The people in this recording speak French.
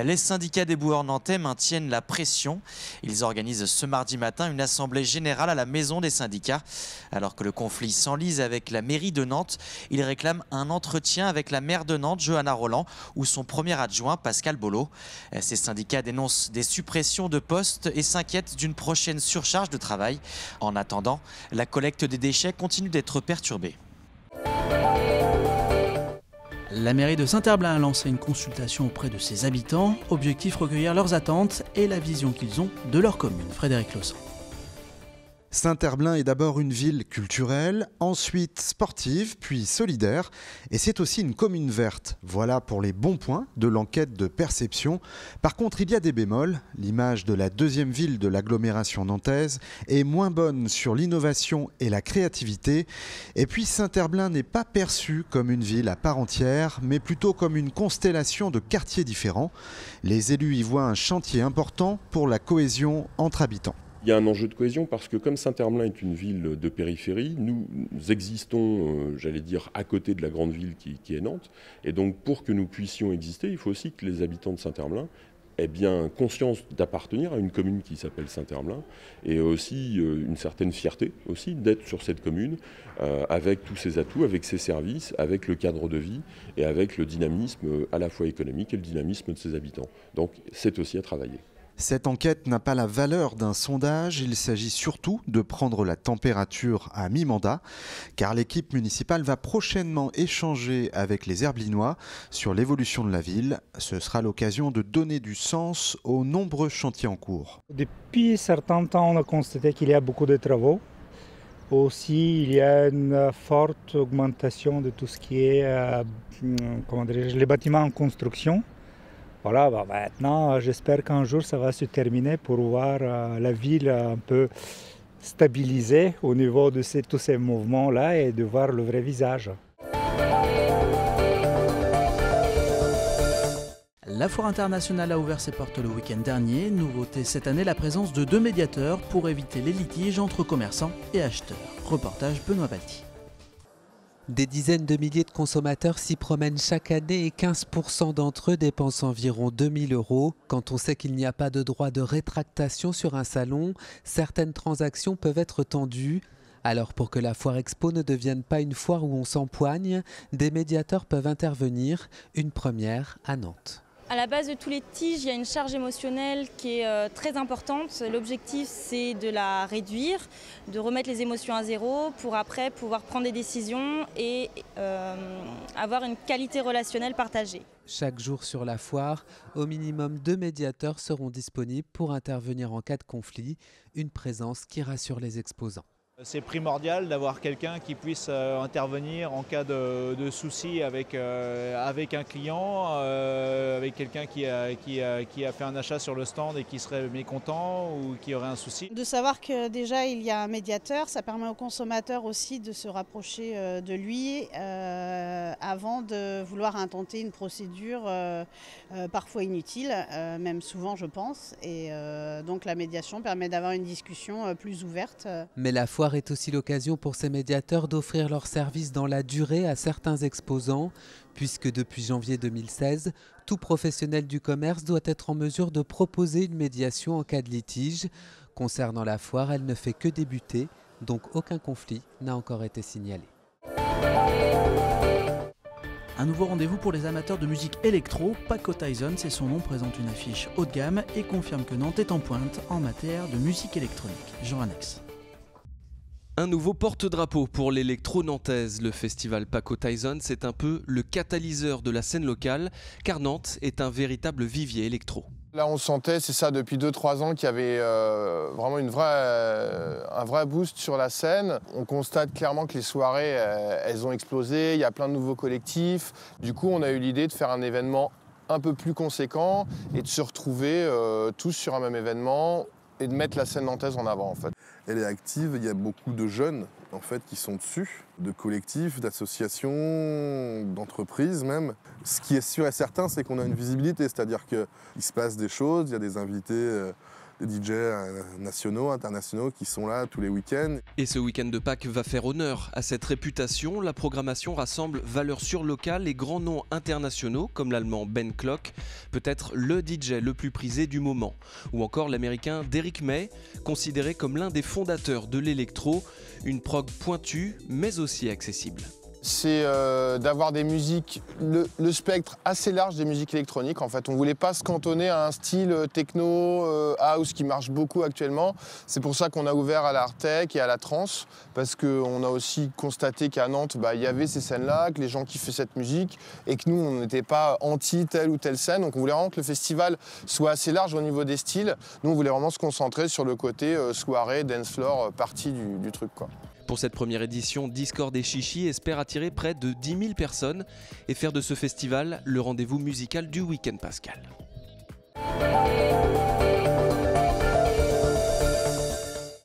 Les syndicats des boueurs nantais maintiennent la pression. Ils organisent ce mardi matin une assemblée générale à la maison des syndicats. Alors que le conflit s'enlise avec la mairie de Nantes, ils réclament un entretien avec la maire de Nantes, Johanna Roland, ou son premier adjoint, Pascal Bolo. Ces syndicats dénoncent des suppressions de postes et s'inquiètent d'une prochaine surcharge de travail. En attendant, la collecte des déchets continue d'être perturbée. La mairie de Saint-Herblain a lancé une consultation auprès de ses habitants. Objectif, recueillir leurs attentes et la vision qu'ils ont de leur commune. Frédéric Lossan. Saint-Herblain est d'abord une ville culturelle, ensuite sportive, puis solidaire. Et c'est aussi une commune verte. Voilà pour les bons points de l'enquête de perception. Par contre, il y a des bémols. L'image de la deuxième ville de l'agglomération nantaise est moins bonne sur l'innovation et la créativité. Et puis Saint-Herblain n'est pas perçu comme une ville à part entière, mais plutôt comme une constellation de quartiers différents. Les élus y voient un chantier important pour la cohésion entre habitants. Il y a un enjeu de cohésion parce que comme Saint-Herblain est une ville de périphérie, nous existons, j'allais dire, à côté de la grande ville qui est Nantes. Et donc pour que nous puissions exister, il faut aussi que les habitants de Saint-Herblain aient bien conscience d'appartenir à une commune qui s'appelle Saint-Herblain et aussi une certaine fierté aussi d'être sur cette commune avec tous ses atouts, avec ses services, avec le cadre de vie et avec le dynamisme à la fois économique et le dynamisme de ses habitants. Donc c'est aussi à travailler. Cette enquête n'a pas la valeur d'un sondage, il s'agit surtout de prendre la température à mi-mandat, car l'équipe municipale va prochainement échanger avec les Herblinois sur l'évolution de la ville. Ce sera l'occasion de donner du sens aux nombreux chantiers en cours. Depuis un certain temps, on a constaté qu'il y a beaucoup de travaux. Aussi, il y a une forte augmentation de tout ce qui est les bâtiments en construction. Voilà, maintenant, j'espère qu'un jour, ça va se terminer pour voir la ville un peu stabilisée au niveau de tous ces mouvements-là et de voir le vrai visage. La Foire internationale a ouvert ses portes le week-end dernier. Nouveauté cette année, la présence de 2 médiateurs pour éviter les litiges entre commerçants et acheteurs. Reportage Benoît Balti. Des dizaines de milliers de consommateurs s'y promènent chaque année et 15% d'entre eux dépensent environ 2 000 €. Quand on sait qu'il n'y a pas de droit de rétractation sur un salon, certaines transactions peuvent être tendues. Alors pour que la foire expo ne devienne pas une foire où on s'empoigne, des médiateurs peuvent intervenir, une première à Nantes. À la base de tous les litiges, il y a une charge émotionnelle qui est très importante. L'objectif, c'est de la réduire, de remettre les émotions à zéro pour après pouvoir prendre des décisions et avoir une qualité relationnelle partagée. Chaque jour sur la foire, au minimum 2 médiateurs seront disponibles pour intervenir en cas de conflit, une présence qui rassure les exposants. C'est primordial d'avoir quelqu'un qui puisse intervenir en cas de souci avec un client, avec quelqu'un qui a fait un achat sur le stand et qui serait mécontent ou qui aurait un souci. De savoir que déjà il y a un médiateur, ça permet au consommateur aussi de se rapprocher de lui avant de vouloir intenter une procédure parfois inutile, même souvent je pense. Et donc la médiation permet d'avoir une discussion plus ouverte. Mais la foire est aussi l'occasion pour ces médiateurs d'offrir leurs services dans la durée à certains exposants, puisque depuis janvier 2016, tout professionnel du commerce doit être en mesure de proposer une médiation en cas de litige. Concernant la foire, elle ne fait que débuter, donc aucun conflit n'a encore été signalé. Un nouveau rendez-vous pour les amateurs de musique électro. Paco Tyson, c'est son nom, présente une affiche haut de gamme et confirme que Nantes est en pointe en matière de musique électronique. Jean Annex. Un nouveau porte-drapeau pour l'électro-nantaise. Le festival Paco Tyson, c'est un peu le catalyseur de la scène locale, car Nantes est un véritable vivier électro. Là, on sentait, c'est ça, depuis 2-3 ans, qu'il y avait vraiment un vrai boost sur la scène. On constate clairement que les soirées, elles ont explosé, il y a plein de nouveaux collectifs. Du coup, on a eu l'idée de faire un événement un peu plus conséquent et de se retrouver tous sur un même événement et de mettre la scène nantaise en avant, en fait. Elle est active, il y a beaucoup de jeunes en fait, qui sont dessus, de collectifs, d'associations, d'entreprises même. Ce qui est sûr et certain, c'est qu'on a une visibilité, c'est-à-dire qu'il se passe des choses, il y a des invités DJ nationaux, internationaux qui sont là tous les week-ends. Et ce week-end de Pâques va faire honneur à cette réputation. La programmation rassemble valeurs sûres locales et grands noms internationaux comme l'allemand Ben Klock, peut-être le DJ le plus prisé du moment, ou encore l'américain Derrick May, considéré comme l'un des fondateurs de l'électro, une prog pointue mais aussi accessible. C'est d'avoir des musiques, le spectre assez large des musiques électroniques. En fait, on ne voulait pas se cantonner à un style techno, house qui marche beaucoup actuellement. C'est pour ça qu'on a ouvert à l'art tech et à la trance, parce qu'on a aussi constaté qu'à Nantes, il y avait ces scènes-là, que les gens kiffaient cette musique, et que nous, on n'était pas anti telle ou telle scène. Donc on voulait vraiment que le festival soit assez large au niveau des styles. Nous, on voulait vraiment se concentrer sur le côté soirée, dance floor, partie du truc, quoi. Pour cette première édition, Discord et Chichi espèrent attirer près de 10 000 personnes et faire de ce festival le rendez-vous musical du week-end pascal.